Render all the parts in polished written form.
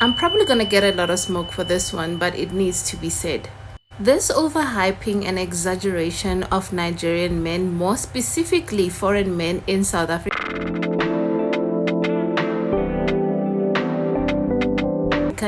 I'm probably gonna get a lot of smoke for this one, but it needs to be said. This overhyping and exaggeration of Nigerian men, more specifically foreign men in South Africa,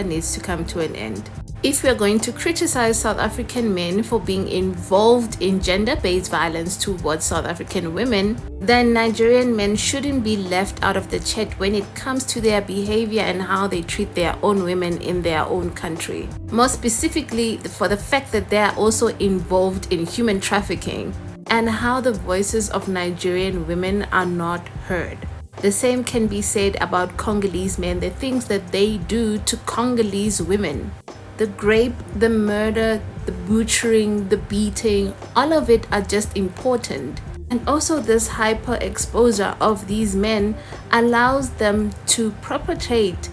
needs to come to an end. If we are going to criticize South African men for being involved in gender-based violence towards South African women, then Nigerian men shouldn't be left out of the chat when it comes to their behavior and how they treat their own women in their own country. More specifically, for the fact that they are also involved in human trafficking and how the voices of Nigerian women are not heard. The same can be said about Congolese men, the things that they do to Congolese women. The rape, the murder, the butchering, the beating, all of it are just important. And also this hyper exposure of these men allows them to perpetrate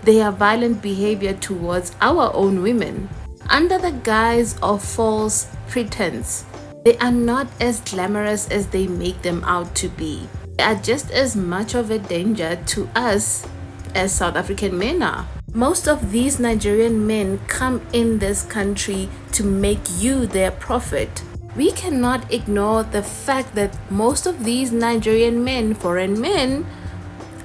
their violent behavior towards our own women. Under the guise of false pretense, they are not as glamorous as they make them out to be. They are just as much of a danger to us as South African men are. Most of these Nigerian men come in this country to make you their prophet. We cannot ignore the fact that most of these Nigerian men, foreign men,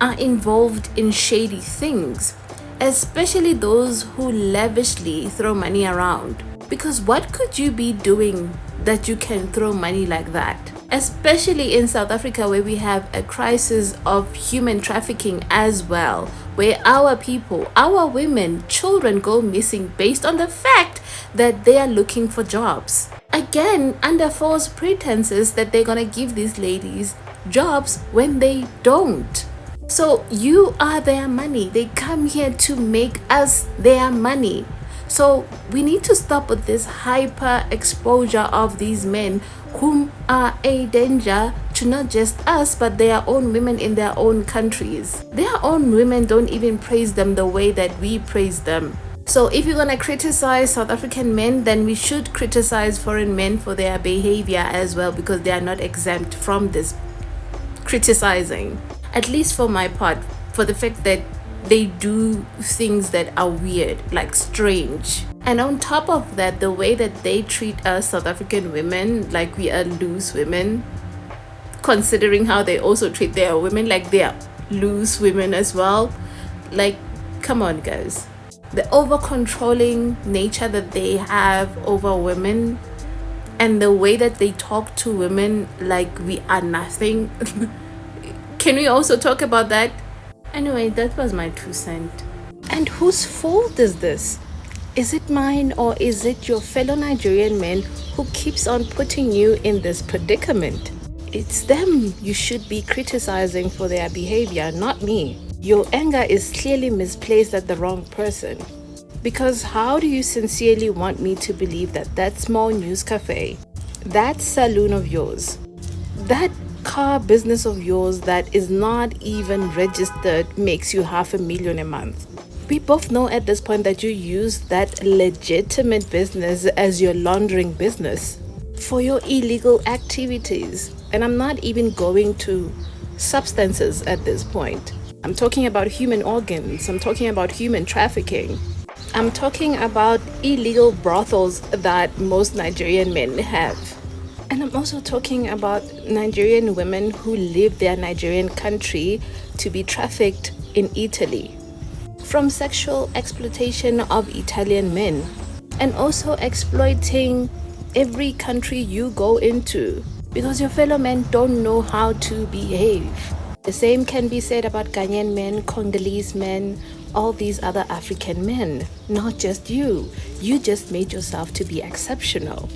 are involved in shady things, especially those who lavishly throw money around. Because what could you be doing that you can throw money like that? Especially in South Africa, where we have a crisis of human trafficking as well, where our people, our women, children go missing based on the fact that they are looking for jobs. Again, under false pretenses that they're gonna give these ladies jobs when they don't. So you are their money. They come here to make us their money. So we need to stop with this hyper exposure of these men whom are a danger to not just us but their own women in their own countries. Their own women don't even praise them the way that we praise them. So if you're gonna criticize South African men, then we should criticize foreign men for their behavior as well, because they are not exempt from this criticizing. At least for my part, for the fact that they do things that are weird, like strange. And on top of that, the way that they treat us South African women like we are loose women, considering how they also treat their women like they are loose women as well. Like, come on guys. The over-controlling nature that they have over women and the way that they talk to women like we are nothing. Can we also talk about that? Anyway, that was my 2 cents. And whose fault is this? Is it mine, or is it your fellow Nigerian men who keeps on putting you in this predicament? It's them you should be criticizing for their behavior, not me. Your anger is clearly misplaced at the wrong person. Because how do you sincerely want me to believe that that small news cafe, that saloon of yours, that car business of yours that is not even registered makes you $500,000 a month? We both know at this point that you use that legitimate business as your laundering business for your illegal activities. And I'm not even going to substances at this point. I'm talking about human organs. I'm talking about human trafficking. I'm talking about illegal brothels that most Nigerian men have. And I'm also talking about Nigerian women who leave their Nigerian country to be trafficked in Italy. From sexual exploitation of Italian men, and also exploiting every country you go into because your fellow men don't know how to behave. The same can be said about Ghanaian men, Congolese men, all these other African men. Not just you. You just made yourself to be exceptional.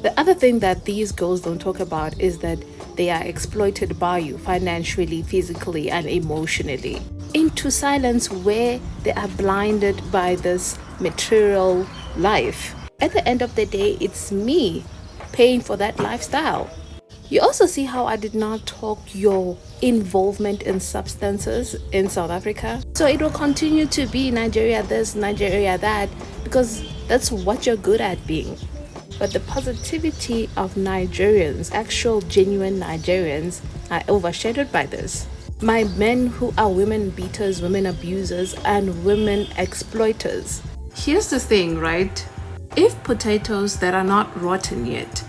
The other thing that these girls don't talk about is that they are exploited by you financially, physically, and emotionally into silence, where they are blinded by this material life. At the end of the day, it's me paying for that lifestyle. You also see how I did not talk your involvement in substances in South Africa. So it will continue to be Nigeria this, Nigeria that, because that's what you're good at being. But the positivity of Nigerians, actual genuine Nigerians, are overshadowed by this. My men who are women beaters, women abusers, and women exploiters. Here's the thing, right? If potatoes that are not rotten yet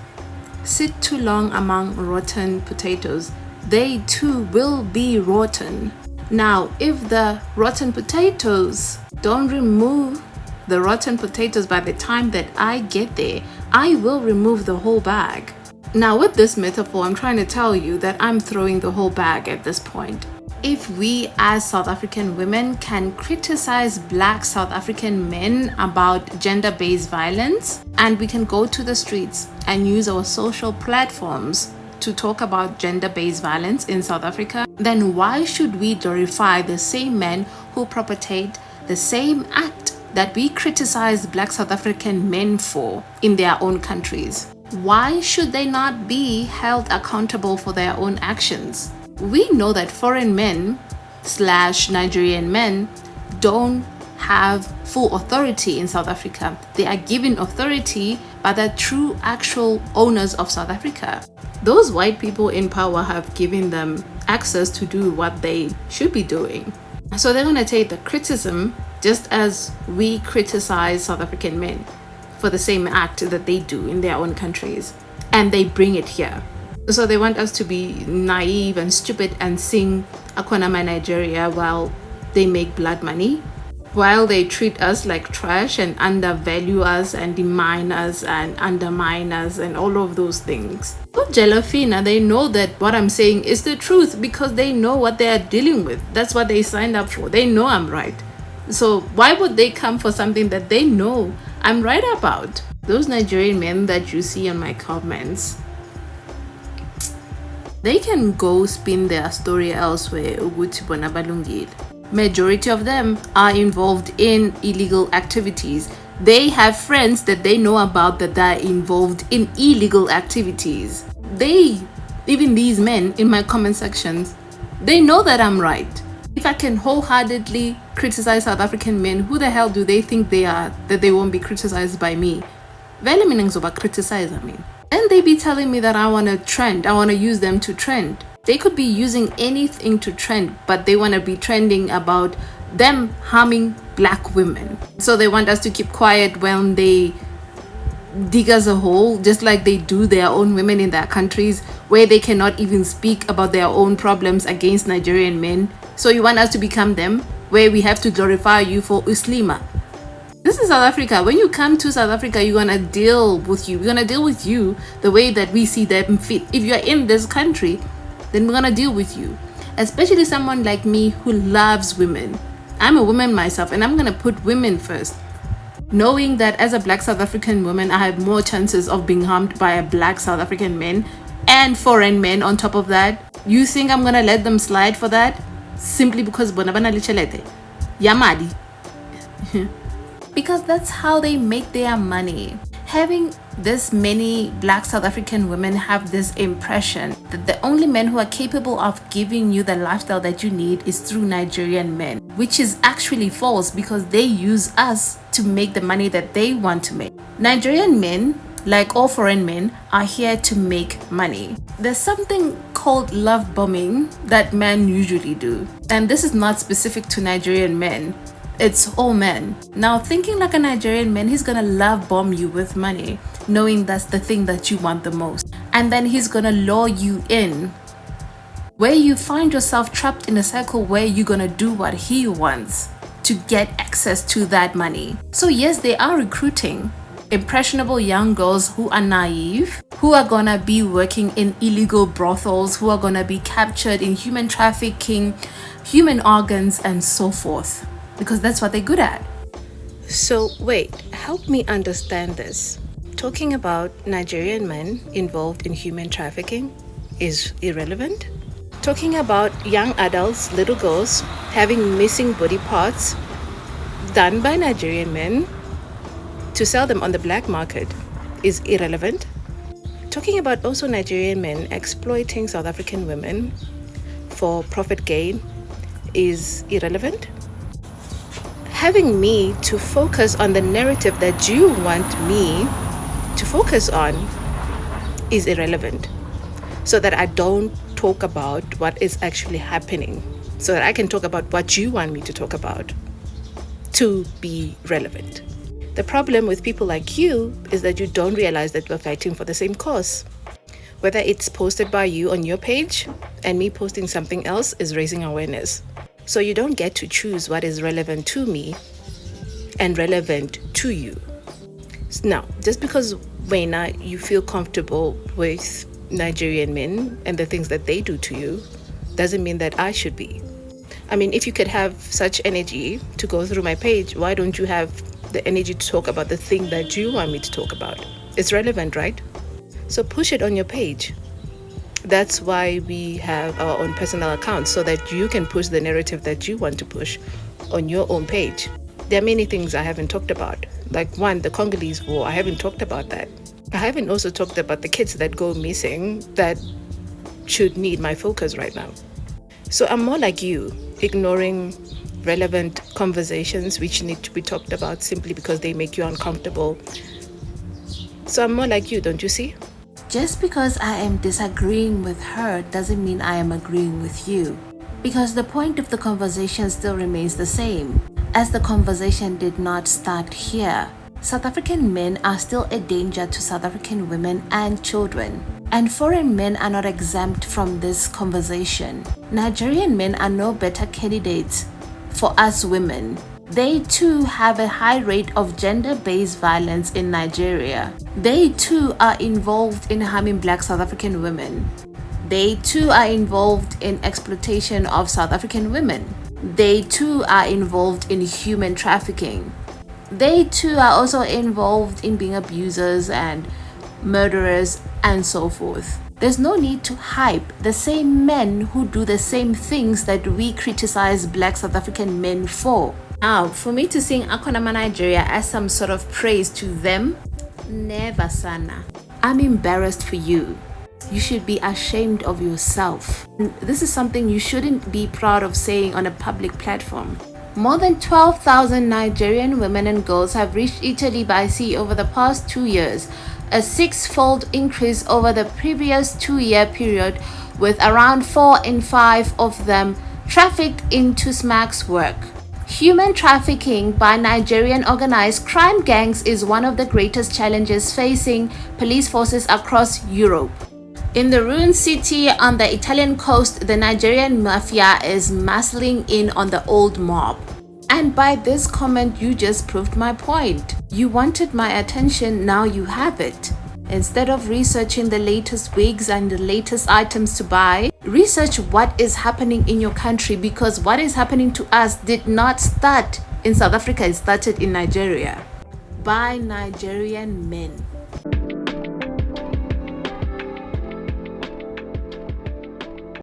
sit too long among rotten potatoes, they too will be rotten. Now, if the rotten potatoes don't remove the rotten potatoes by the time that I get there, I will remove the whole bag. Now, with this metaphor, I'm trying to tell you that I'm throwing the whole bag at this point. If we as South African women can criticize Black South African men about gender-based violence, and we can go to the streets and use our social platforms to talk about gender-based violence in South Africa, then why should we glorify the same men who perpetrate the same act that we criticize Black South African men for in their own countries? Why should they not be held accountable for their own actions? We know that foreign men / Nigerian men don't have full authority in South Africa. They are given authority by the true actual owners of South Africa. Those white people in power have given them access to do what they should be doing. So they're going to take the criticism just as we criticize South African men for the same act that they do in their own countries, and they bring it here. So they want us to be naive and stupid and sing Akhona my Nigeria while they make blood money, while they treat us like trash and undervalue us and demean us and undermine us and all of those things. Oh, Jelafina, they know that what I'm saying is the truth because they know what they are dealing with. That's what they signed up for. They know I'm right. So why would they come for something that they know I'm right about? Those Nigerian men that you see in my comments, they can go spin their story elsewhere. Majority of them are involved in illegal activities. They have friends that they know about that are involved in illegal activities. Even these men in my comment sections, they know that I'm right. If I can wholeheartedly criticize South African men, who the hell do they think they are that they won't be criticized by me? Vele mina ngizoba criticize me. And they be telling me that I want to trend. I want to use them to trend. They could be using anything to trend, but they want to be trending about them harming Black women. So they want us to keep quiet when they dig us a hole, just like they do their own women in their countries, where they cannot even speak about their own problems against Nigerian men. So you want us to become them, where we have to glorify you for Uslima. This is South Africa. When you come to South Africa, you're gonna deal with you. We're gonna deal with you the way that we see them fit. If you're in this country, then we're gonna deal with you. Especially someone like me who loves women. I'm a woman myself, and I'm gonna put women first. Knowing that as a Black South African woman, I have more chances of being harmed by a Black South African man and foreign men on top of that. You think I'm gonna let them slide for that? Simply because bonabana lichelete. Yamadi. Because that's how they make their money. Having this many Black South African women have this impression that the only men who are capable of giving you the lifestyle that you need is through Nigerian men, which is actually false because they use us to make the money that they want to make. Nigerian men, like all foreign men, are here to make money. There's something called love bombing that men usually do, and this is not specific to Nigerian men. It's all men. Now, thinking like a Nigerian man, he's gonna love bomb you with money, knowing that's the thing that you want the most. And then he's gonna lure you in, where you find yourself trapped in a cycle where you're gonna do what he wants to get access to that money. So yes, they are recruiting impressionable young girls who are naive, who are gonna be working in illegal brothels, who are gonna be captured in human trafficking, human organs, and so forth. Because that's what they're good at. So wait, help me understand this. Talking about Nigerian men involved in human trafficking is irrelevant? Talking about young adults, little girls, having missing body parts done by Nigerian men to sell them on the black market is irrelevant? Talking about also Nigerian men exploiting South African women for profit gain is irrelevant? Having me to focus on the narrative that you want me to focus on is irrelevant, so that I don't talk about what is actually happening so that I can talk about what you want me to talk about to be relevant. The problem with people like you is that you don't realize that we're fighting for the same cause. Whether it's posted by you on your page and me posting something else is raising awareness. So you don't get to choose what is relevant to me and relevant to you. Now, just because, Wena, you feel comfortable with Nigerian men and the things that they do to you, doesn't mean that I should be. I mean, if you could have such energy to go through my page, why don't you have the energy to talk about the thing that you want me to talk about? It's relevant, right? So push it on your page. That's why we have our own personal accounts, so that you can push the narrative that you want to push on your own page. There are many things I haven't talked about. Like one, the Congolese war, I haven't talked about that. I haven't also talked about the kids that go missing that should need my focus right now. So I'm more like you, ignoring relevant conversations which need to be talked about simply because they make you uncomfortable. So I'm more like you, don't you see? Just because I am disagreeing with her doesn't mean I am agreeing with you. Because the point of the conversation still remains the same, as the conversation did not start here. South African men are still a danger to South African women and children. And foreign men are not exempt from this conversation. Nigerian men are no better candidates for us women. They too have a high rate of gender-based violence in Nigeria. They too are involved in harming Black South African women. They too are involved in exploitation of South African women. They too are involved in human trafficking. They too are also involved in being abusers and murderers and so forth. There's no need to hype the same men who do the same things that we criticize Black South African men for. Now, for me to sing Akhona Nigeria as some sort of praise to them, never, sana. I'm embarrassed for you. You should be ashamed of yourself. This is something you shouldn't be proud of saying on a public platform. More than 12,000 Nigerian women and girls have reached Italy by sea over the past 2 years, a six-fold increase over the previous 2-year period, with around 4 in 5 of them trafficked into SMAC's work. Human trafficking by Nigerian organized crime gangs is one of the greatest challenges facing police forces across Europe. In the ruined city on the Italian coast, the Nigerian mafia is muscling in on the old mob. And by this comment, you just proved my point. You wanted my attention, now you have it. Instead of researching the latest wigs and the latest items to buy, research what is happening in your country, because what is happening to us did not start in South Africa, it started in Nigeria by Nigerian men.